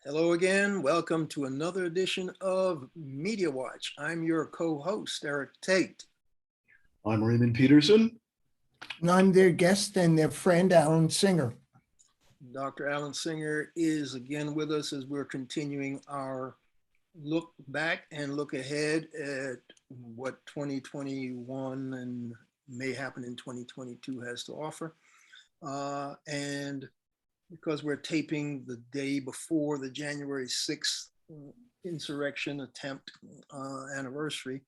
Hello again. Welcome to another edition of Media Watch. I'm your co-host, Eric Tait. I'm Raymond Peterson. And I'm their guest and their friend, Alan Singer. Dr. Alan Singer is again with us as we're continuing our look back and look ahead at what 2021 and may happen in 2022 has to offer. And because we're taping the day before the January 6th insurrection attempt anniversary,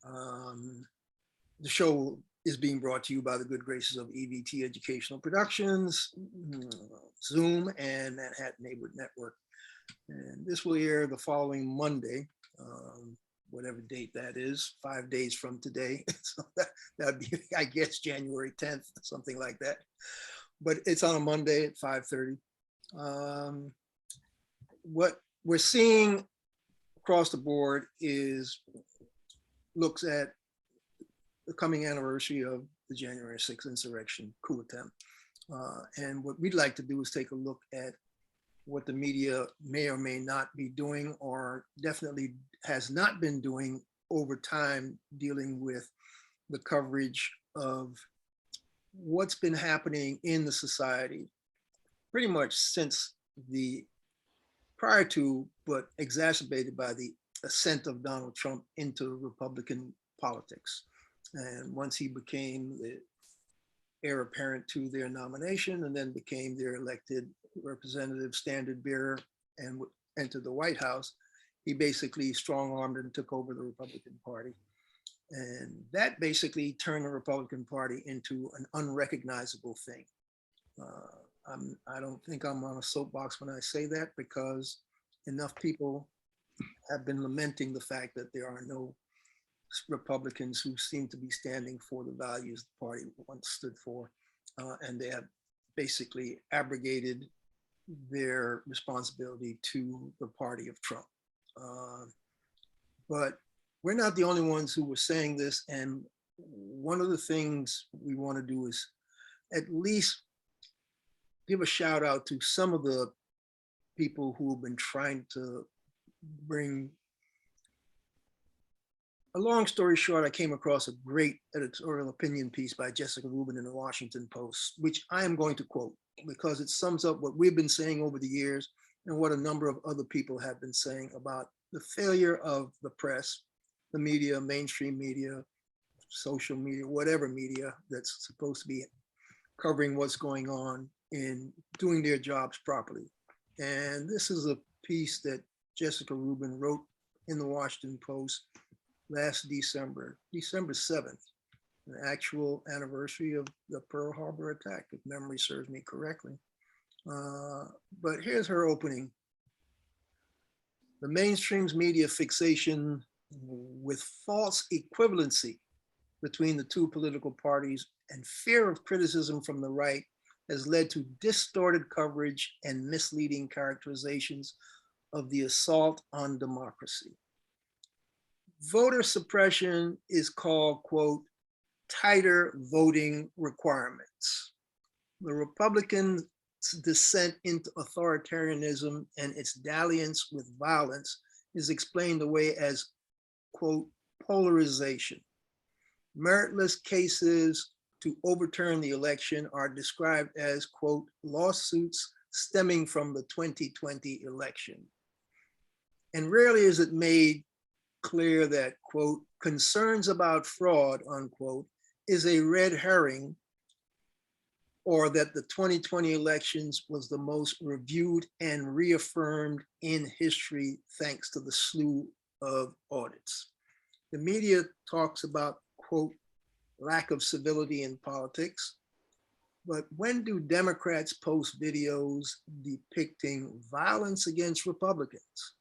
the show is being brought to you by the good graces of EVT Educational Productions, Zoom, and Manhattan Neighborhood Network. And this will air the following Monday, whatever date that is, 5 days from today. So that'd be, I guess, January 10th, something like that. But it's on a Monday at 5:30. What we're seeing across the board is looks at the coming anniversary of the January 6th insurrection coup attempt. And what we'd like to do is take a look at what the media may or may not be doing, or definitely has not been doing over time, dealing with the coverage of what's been happening in the society pretty much since the prior to, but exacerbated by the ascent of Donald Trump into Republican politics. And once he became the heir apparent to their nomination and then became their elected representative standard bearer and entered the White House, he basically strong-armed and took over the Republican Party. And that basically turned the Republican Party into an unrecognizable thing. I don't think I'm on a soapbox when I say that, because enough people have been lamenting the fact that there are no Republicans who seem to be standing for the values the party once stood for. And they have basically abrogated their responsibility to the party of Trump. But we're not the only ones who were saying this. And one of the things we want to do is at least give a shout out to some of the people who have been trying to bring. A long story short, I came across a great editorial opinion piece by Jessica Rubin in the Washington Post, which I am going to quote because it sums up what we've been saying over the years and what a number of other people have been saying about the failure of the press, the media, mainstream media, social media, whatever media that's supposed to be covering what's going on in doing their jobs properly. And this is a piece that Jessica Rubin wrote in the Washington Post last December 7th, the actual anniversary of the Pearl Harbor attack, if memory serves me correctly. But here's her opening. The mainstream's media fixation with false equivalency between the two political parties and fear of criticism from the right has led to distorted coverage and misleading characterizations of the assault on democracy. Voter suppression is called, quote, tighter voting requirements. The Republicans' descent into authoritarianism and its dalliance with violence is explained away as, quote, polarization. Meritless cases to overturn the election are described as, quote, lawsuits stemming from the 2020 election. And rarely is it made clear that, quote, concerns about fraud, unquote, is a red herring, or that the 2020 elections was the most reviewed and reaffirmed in history thanks to the slew of audits. The media talks about, quote, lack of civility in politics, but when do Democrats post videos depicting violence against Republicans?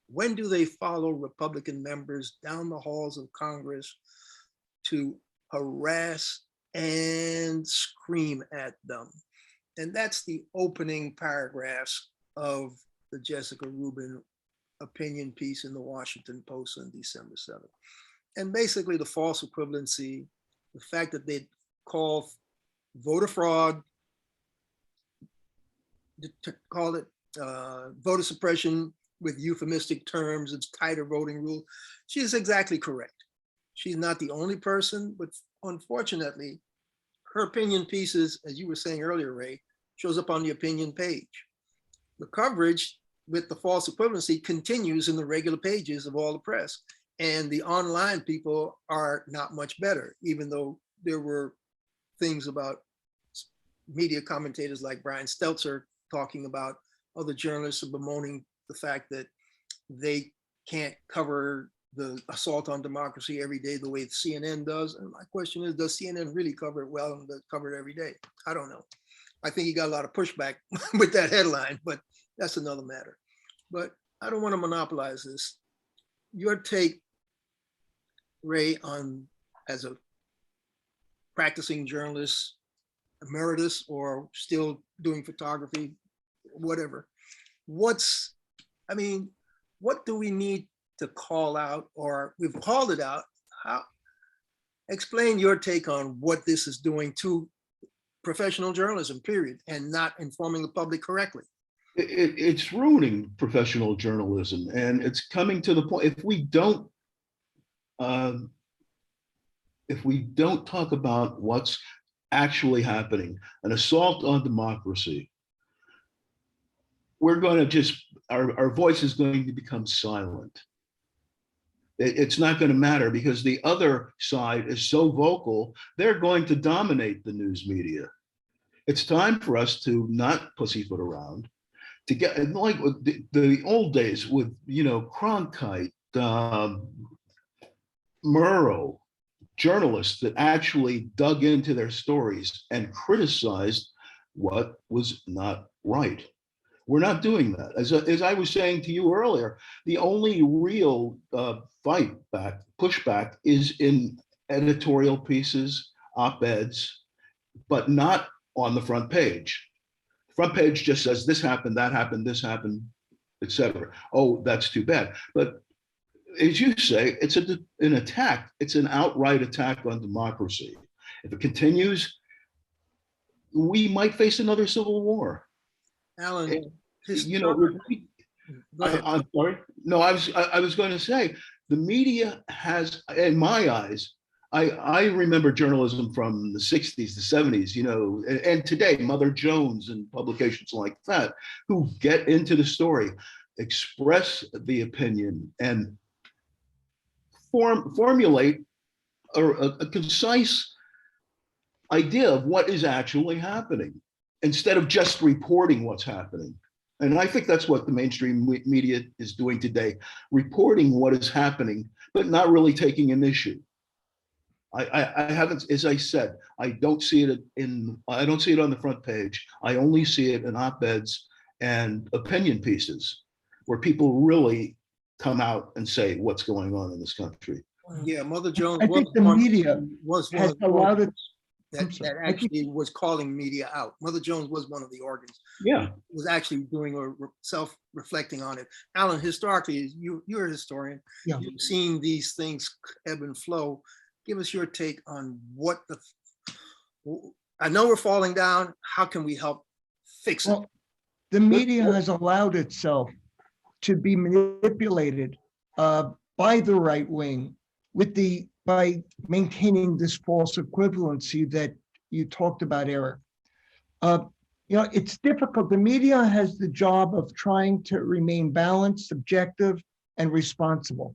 When do they follow Republican members down the halls of Congress to harass and scream at them? And that's the opening paragraphs of the Jessica Rubin opinion piece in the Washington Post on December 7th. And basically the false equivalency, the fact that they call voter fraud, call it voter suppression with euphemistic terms, it's tighter voting rule. She is exactly correct. She's not the only person, but unfortunately, her opinion pieces, as you were saying earlier, Ray, shows up on the opinion page. The coverage with the false equivalency continues in the regular pages of all the press. And the online people are not much better, even though there were things about media commentators like Brian Stelter talking about other journalists bemoaning the fact that they can't cover the assault on democracy every day the way CNN does. And my question is, does CNN really cover it well and cover it every day? I don't know. I think he got a lot of pushback with that headline, but that's another matter. But I don't want to monopolize this. Your take, Ray, on as a practicing journalist, emeritus, or still doing photography, whatever. What do we need to call out, or we've called it out? Explain your take on what this is doing to professional journalism, period, and not informing the public correctly. It's ruining professional journalism, and it's coming to the point, if we don't talk about what's actually happening, an assault on democracy, we're going to just, our voice is going to become silent. It's not going to matter because the other side is so vocal, they're going to dominate the news media. It's time for us to not pussyfoot around, to get like the old days with, Cronkite, Murrow, journalists that actually dug into their stories and criticized what was not right. We're not doing that. As I was saying to you earlier, the only real pushback is in editorial pieces, op-eds, but not on the front page. The front page just says this happened, that happened, this happened, etc. Oh, that's too bad. But as you say, it's an attack. It's an outright attack on democracy. If it continues, we might face another civil war. Alan, I'm sorry. No, I was going to say the media has, in my eyes, I remember journalism from the 60s, the 70s, and today, Mother Jones and publications like that, who get into the story, express the opinion, and formulate a concise idea of what is actually happening, instead of just reporting what's happening. And I think that's what the mainstream media is doing today, reporting what is happening, but not really taking an issue. I haven't, as I said, I don't see it on the front page. I only see it in op-eds and opinion pieces where people really come out and say what's going on in this country. Yeah, Mother Jones I think the media has allowed it. That actually was calling media out. Mother Jones was one of the organs. Yeah, was actually doing a self-reflecting on it. Alan, historically, you're a historian. Yeah. You've seen these things ebb and flow. Give us your take on what I know we're falling down. How can we help fix it? The media has allowed itself to be manipulated by the right wing by maintaining this false equivalency that you talked about, Eric. It's difficult. The media has the job of trying to remain balanced, objective, and responsible.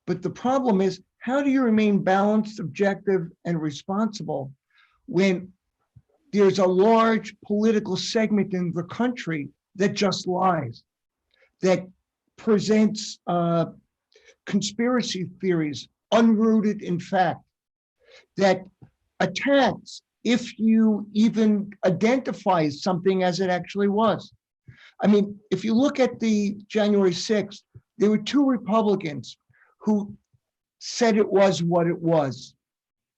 But the problem is, how do you remain balanced, objective, and responsible when there's a large political segment in the country that just lies, that presents conspiracy theories unrooted in fact, that attacks if you even identify something as it actually was? I mean, if you look at the January 6th, there were two Republicans who said it was what it was.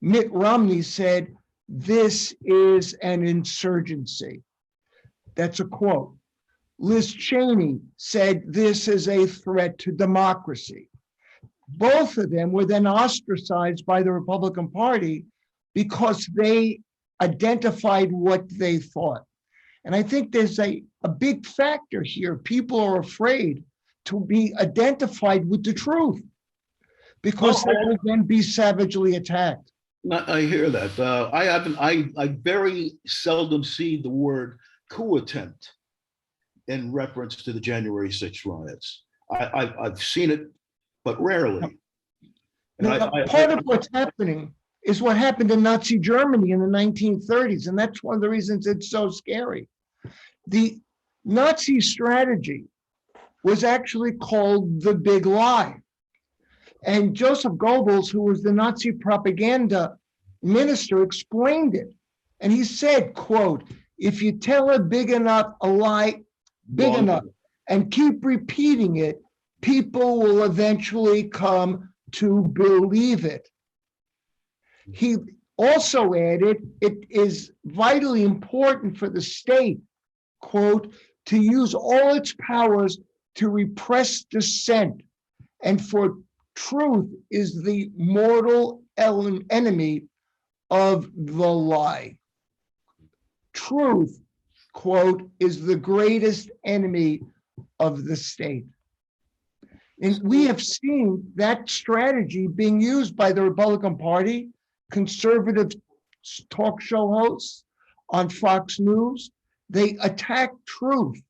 Mitt Romney said, "This is an insurgency." That's a quote. Liz Cheney said, "This is a threat to democracy." Both of them were then ostracized by the Republican Party because they identified what they thought. And I think there's a big factor here. People are afraid to be identified with the truth because they will then be savagely attacked. I hear that. I very seldom see the word coup attempt in reference to the January 6th riots. I've seen it, but rarely. Now, part of what's happening is what happened in Nazi Germany in the 1930s, and that's one of the reasons it's so scary. The Nazi strategy was actually called the Big Lie. And Joseph Goebbels, who was the Nazi propaganda minister, explained it. And he said, quote, if you tell a lie big enough and keep repeating it, people will eventually come to believe it. He also added, it is vitally important for the state, quote, to use all its powers to repress dissent, and for truth is the mortal enemy of the lie. Truth, quote, is the greatest enemy of the state. And we have seen that strategy being used by the Republican Party, conservative talk show hosts on Fox News. They attack truth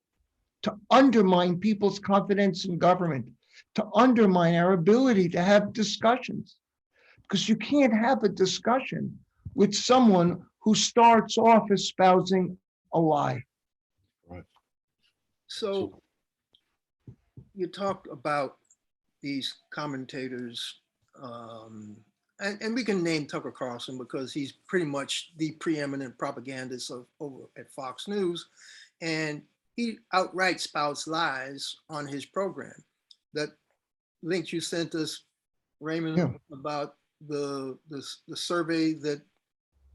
to undermine people's confidence in government, to undermine our ability to have discussions. Because you can't have a discussion with someone who starts off espousing a lie. Right. So you talked about these commentators, and we can name Tucker Carlson because he's pretty much the preeminent propagandist over at Fox News, and he outright spouts lies on his program. That link you sent us, Raymond, about the survey that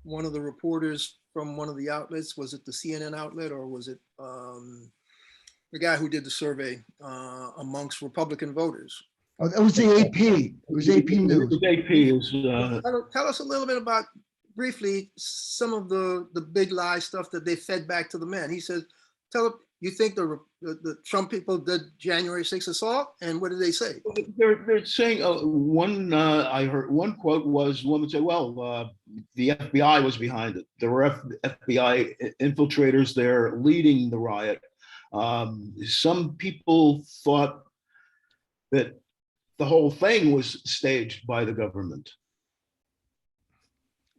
one of the reporters from one of the outlets, was it the CNN outlet or was it the guy who did the survey amongst Republican voters? Oh, that was the AP. It was AP News. The AP is. Tell us a little bit about, briefly, some of the big lie stuff that they fed back to the man. He says, you think the Trump people did January 6th assault? And what did they say? They're saying I heard one quote was one that said, well, the FBI was behind it. There were FBI infiltrators there leading the riot. Some people thought that the whole thing was staged by the government.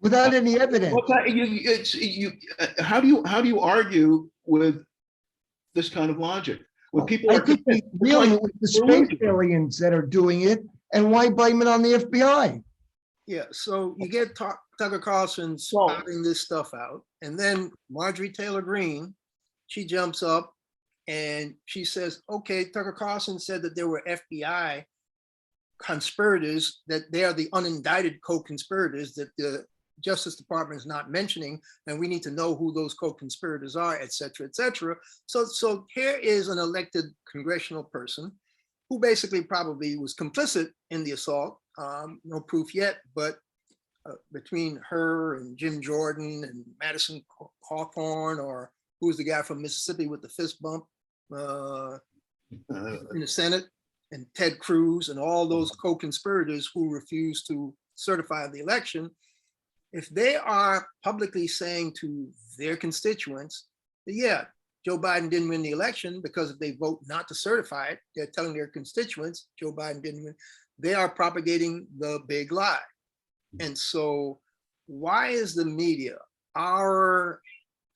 Without any evidence. How do you argue with this kind of logic? When people I think really it was the space aliens that are doing it, and why blame it on the FBI? Yeah, so you get Tucker Carlson spouting this stuff out, and then Marjorie Taylor Greene, she jumps up and she says, okay, Tucker Carlson said that there were FBI conspirators, that they are the unindicted co-conspirators that the Justice Department is not mentioning, and we need to know who those co-conspirators are, et cetera, et cetera. So here is an elected congressional person who basically probably was complicit in the assault. No proof yet, but between her and Jim Jordan and Madison Cawthorn, or who's the guy from Mississippi with the fist bump in the Senate, and Ted Cruz and all those co-conspirators who refused to certify the election, if they are publicly saying to their constituents, yeah, Joe Biden didn't win the election because if they vote not to certify it, they're telling their constituents Joe Biden didn't win, they are propagating the big lie. And so why is the media, our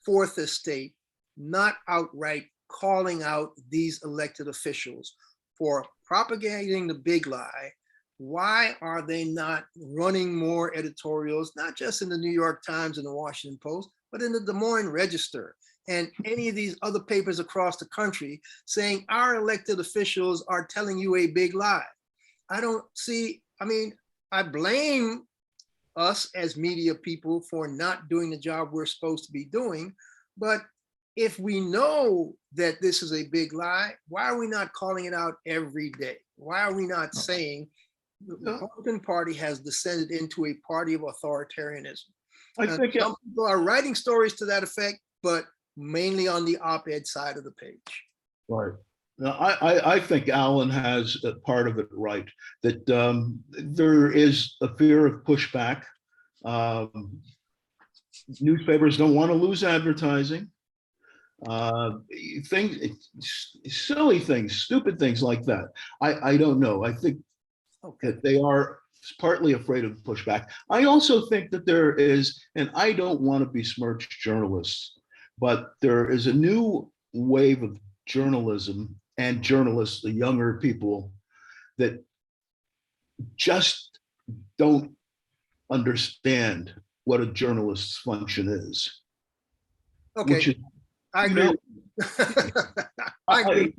fourth estate, not outright calling out these elected officials for propagating the big lie? Why are they not running more editorials, not just in the New York Times and the Washington Post, but in the Des Moines Register and any of these other papers across the country, saying our elected officials are telling you a big lie? I don't see, I blame us as media people for not doing the job we're supposed to be doing, but if we know that this is a big lie, why are we not calling it out every day? Why are we not saying the Republican Party has descended into a party of authoritarianism? I think some people are writing stories to that effect, but mainly on the op-ed side of the page. Right. Now, I think Alan has a part of it right, that there is a fear of pushback. Newspapers don't want to lose advertising. Silly things, stupid things like that. I don't know. I think that they are partly afraid of pushback. I also think that there is, and I don't want to besmirch journalists, but there is a new wave of journalism and journalists, the younger people, that just don't understand what a journalist's function is. Okay, Which is, I agree. I agree.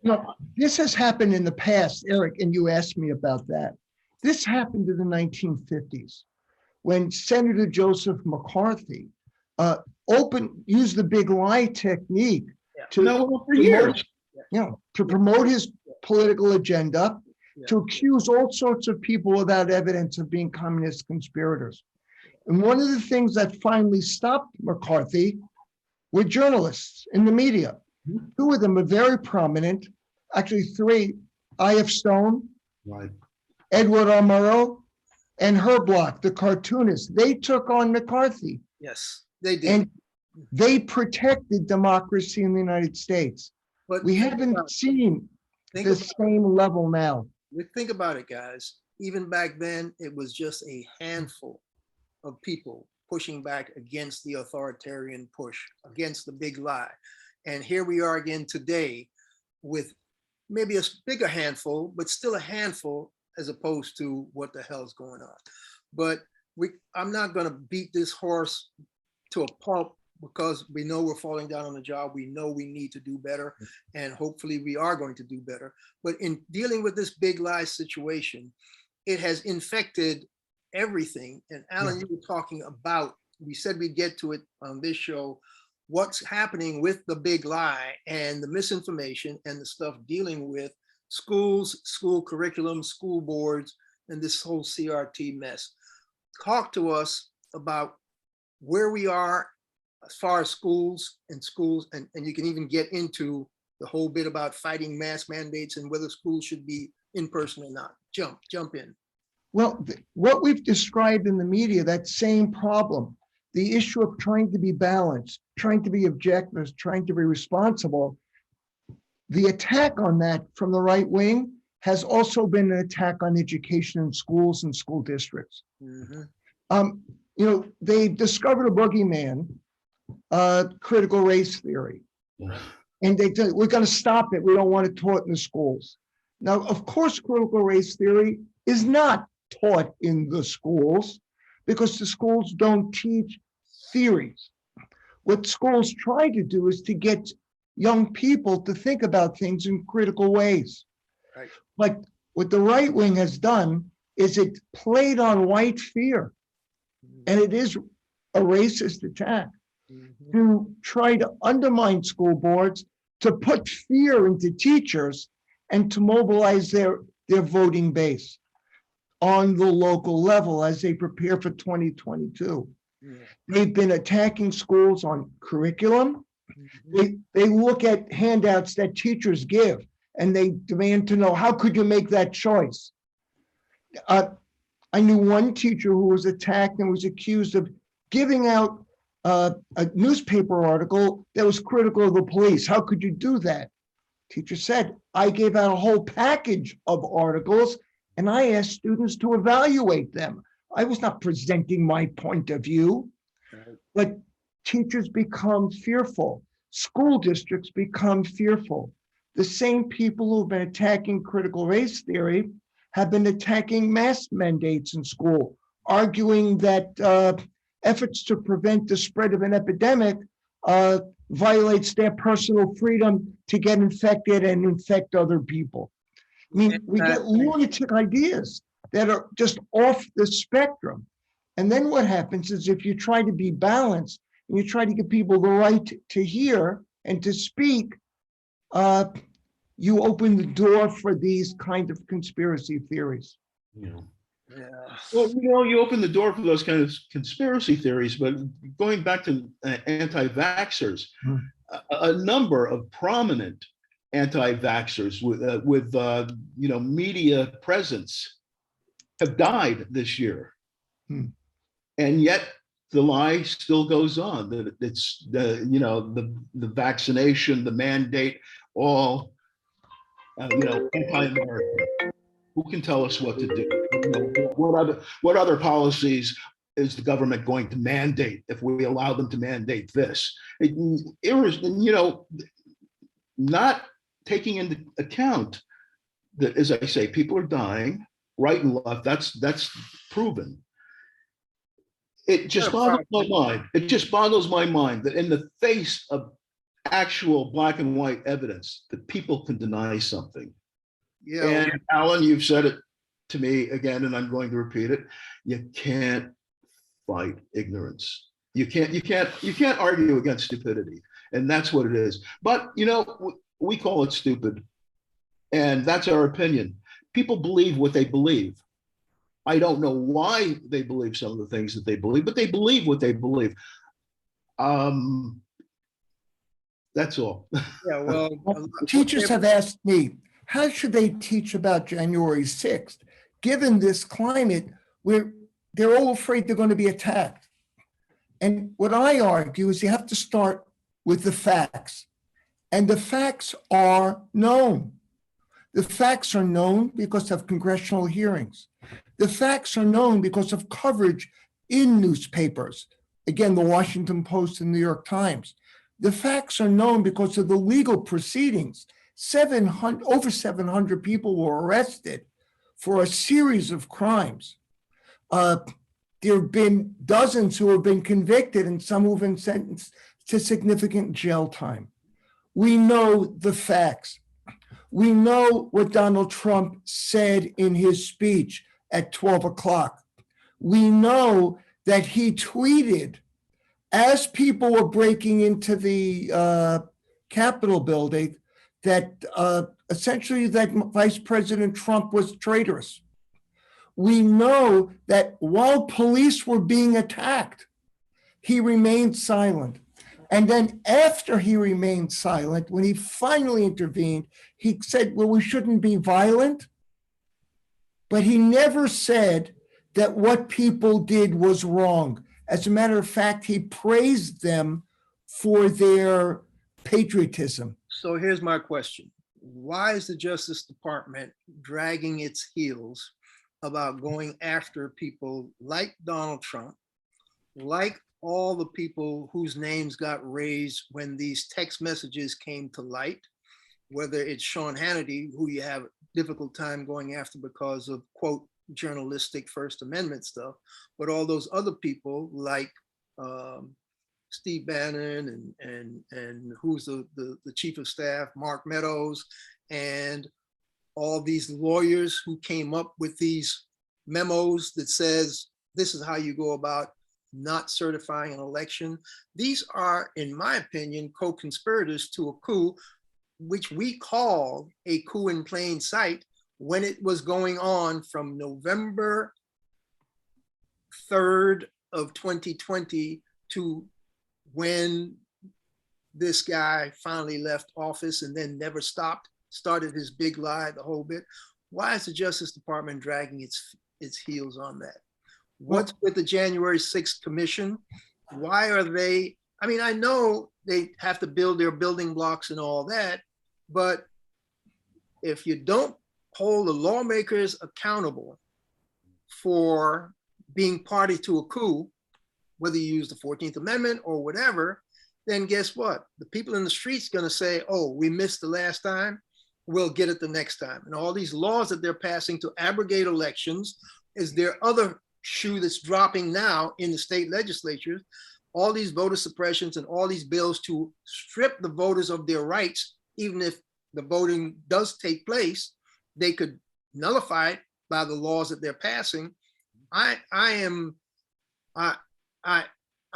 No, this has happened in the past, Eric, and you asked me about that. This happened in the 1950s when Senator Joseph McCarthy used the big lie technique to promote his political agenda, to accuse all sorts of people without evidence of being communist conspirators. And one of the things that finally stopped McCarthy were journalists in the media. Two of them are very prominent, actually three, I.F. Stone, right, Edward R. Murrow, and Herb Block, the cartoonist. They took on McCarthy. Yes, they did. And they protected democracy in the United States. But we haven't seen the same level now. Think about it, guys. Even back then, it was just a handful of people pushing back against the authoritarian push, against the big lie. And here we are again today with maybe a bigger handful, but still a handful as opposed to what the hell's going on. But I'm not going to beat this horse to a pulp, because we know we're falling down on the job. We know we need to do better, and hopefully we are going to do better. But in dealing with this big lie situation, it has infected everything. And Alan, you were talking about, we said we'd get to it on this show, what's happening with the big lie and the misinformation and the stuff dealing with schools, school curriculum, school boards, and this whole CRT mess. Talk to us about where we are as far as schools, and you can even get into the whole bit about fighting mask mandates and whether schools should be in person or not. Jump in. Well, what we've described in the media, that same problem, the issue of trying to be balanced, trying to be objective, trying to be responsible, the attack on that from the right wing has also been an attack on education in schools and school districts. They discovered a boogeyman, critical race theory. And we're going to stop it. We don't want it taught in the schools. Now, of course, critical race theory is not taught in the schools because the schools don't teach theories. What schools try to do is to get young people to think about things in critical ways. Right. But what the right wing has done is it played on white fear. And it is a racist attack to try to undermine school boards, to put fear into teachers, and to mobilize their voting base on the local level as they prepare for 2022. They've been attacking schools on curriculum. They look at handouts that teachers give, and they demand to know, how could you make that choice? I knew one teacher who was attacked and was accused of giving out a newspaper article that was critical of the police. How could you do that? Teacher said, I gave out a whole package of articles and I asked students to evaluate them. I was not presenting my point of view. But teachers become fearful. School districts become fearful. The same people who've been attacking critical race theory have been attacking mask mandates in school, arguing that efforts to prevent the spread of an epidemic violates their personal freedom to get infected and infect other people. I mean, we get lunatic ideas that are just off the spectrum. And then what happens is if you try to be balanced and you try to give people the right to hear and to speak, you open the door for these kind of conspiracy theories. Yeah. Well, you open the door for those kind of conspiracy theories, but going back to anti-vaxxers, a number of prominent anti-vaxxers with media presence have died this year. And yet the lie still goes on that it's the vaccination, the mandate, all anti-American. Who can tell us what to do? What other policies is the government going to mandate if we allow them to mandate this? Not taking into account that, as I say, people are dying right and left. That's proven. It just boggles my mind. It just boggles my mind that in the face of actual black and white evidence, that people can deny something. Yeah. And Alan, you've said it to me again, and I'm going to repeat it. You can't fight ignorance. You can't argue against stupidity, and that's what it is. But we call it stupid, and that's our opinion. People believe what they believe. I don't know why they believe some of the things that they believe, but they believe what they believe. That's all. Yeah, well, teachers have asked me, how should they teach about January 6th, given this climate where they're all afraid they're going to be attacked? And what I argue is you have to start with the facts. And the facts are known. The facts are known because of congressional hearings. The facts are known because of coverage in newspapers. Again, the Washington Post and New York Times. The facts are known because of the legal proceedings. Over 700 people were arrested for a series of crimes. There have been dozens who have been convicted and some who have been sentenced to significant jail time. We know the facts. We know what Donald Trump said in his speech at 12 o'clock. We know that he tweeted as people were breaking into the Capitol building that essentially that Vice President Trump was traitorous. We know that while police were being attacked, he remained silent. And then after he remained silent, when he finally intervened, he said, well, we shouldn't be violent. But he never said that what people did was wrong. As a matter of fact, he praised them for their patriotism. So here's my question. Why is the Justice Department dragging its heels about going after people like Donald Trump, like all the people whose names got raised when these text messages came to light, whether it's Sean Hannity, who you have a difficult time going after because of, quote, journalistic First Amendment stuff, but all those other people like Steve Bannon and who's the chief of staff, Mark Meadows, and all these lawyers who came up with these memos that says, this is how you go about not certifying an election. These are, in my opinion, co-conspirators to a coup, which we call a coup in plain sight when it was going on from November 3rd of 2020 to when this guy finally left office and then never started his big lie, the whole bit. Why is the Justice Department dragging its heels on that? What's with the January 6th commission? Why are they, I mean, I know they have to build their building blocks and all that, but if you don't hold the lawmakers accountable for being party to a coup, whether you use the 14th Amendment or whatever, then guess what? The people in the streets gonna say, oh, we missed the last time, we'll get it the next time. And all these laws that they're passing to abrogate elections is their other shoe that's dropping now in the state legislatures. All these voter suppressions and all these bills to strip the voters of their rights, even if the voting does take place, they could nullify it by the laws that they're passing. I'm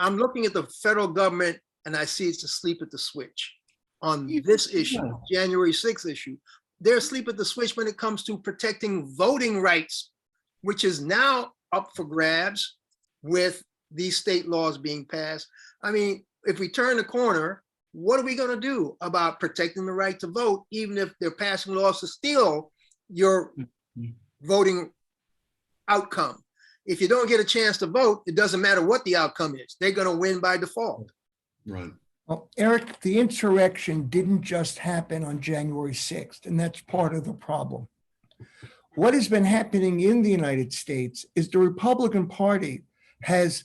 looking at the federal government and I see it's asleep at the switch on this issue, January 6th issue. They're asleep at the switch when it comes to protecting voting rights which is now up for grabs with these state laws being passed. I mean, if we turn the corner, what are we going to do about protecting the right to vote, even if they're passing laws to steal your voting outcome? If you don't get a chance to vote, it doesn't matter what the outcome is. They're going to win by default. Right. Well, Eric, the insurrection didn't just happen on January 6th, and that's part of the problem. What has been happening in the United States is the Republican Party has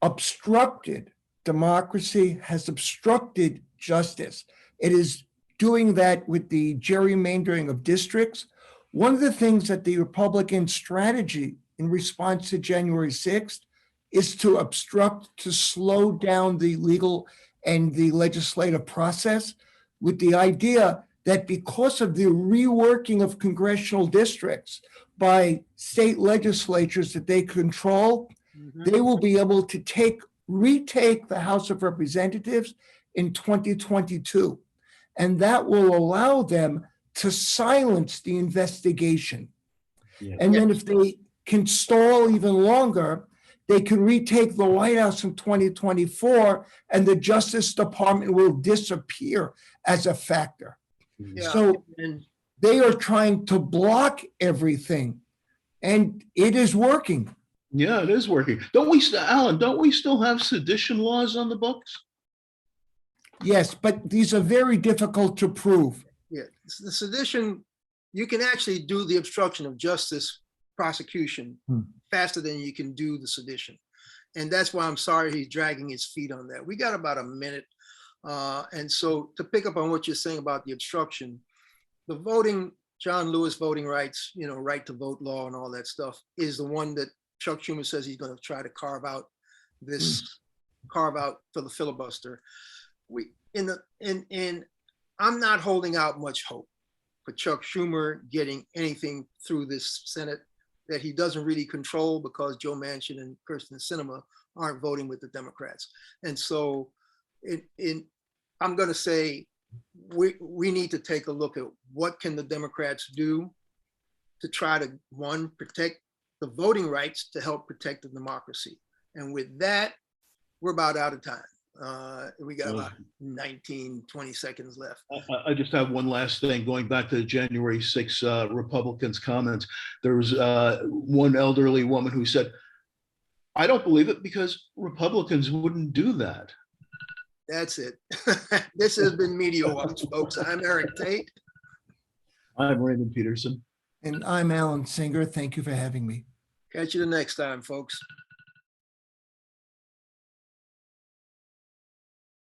obstructed democracy, has obstructed justice. It is doing that with the gerrymandering of districts. One of the things that the Republican strategy in response to January 6th is to obstruct, to slow down the legal and the legislative process, with the idea that because of the reworking of congressional districts by state legislatures that they control, they will be able to retake the House of Representatives in 2022. And that will allow them to silence the investigation. Yeah. And then if they can stall even longer, they can retake the White House in 2024, and the Justice Department will disappear as a factor. Yeah. So And they are trying to block everything, and it is working. Yeah, it is working. Alan, don't we still have sedition laws on the books? Yes, but these are very difficult to prove. yeah, the sedition, you can actually do the obstruction of justice prosecution faster than you can do the sedition. And that's why I'm sorry he's dragging his feet on that. We got about a minute. And so to pick up on what you're saying about the obstruction, the voting, John Lewis voting rights, right to vote law and all that stuff is the one that Chuck Schumer says he's going to try to carve out for the filibuster. I'm not holding out much hope for Chuck Schumer getting anything through this Senate that he doesn't really control, because Joe Manchin and Kirsten Sinema aren't voting with the Democrats. And so I'm going to say we need to take a look at what can the Democrats do to try to, one, protect the voting rights to help protect the democracy. And with that, we're about out of time. We got about 19, 20 seconds left. I just have one last thing. Going back to the January 6 Republicans' comments, there was one elderly woman who said, "I don't believe it because Republicans wouldn't do that." That's it. This has been Media Watch, folks. I'm Eric Tait. I'm Raymond Peterson. And I'm Alan Singer. Thank you for having me. Catch you the next time, folks.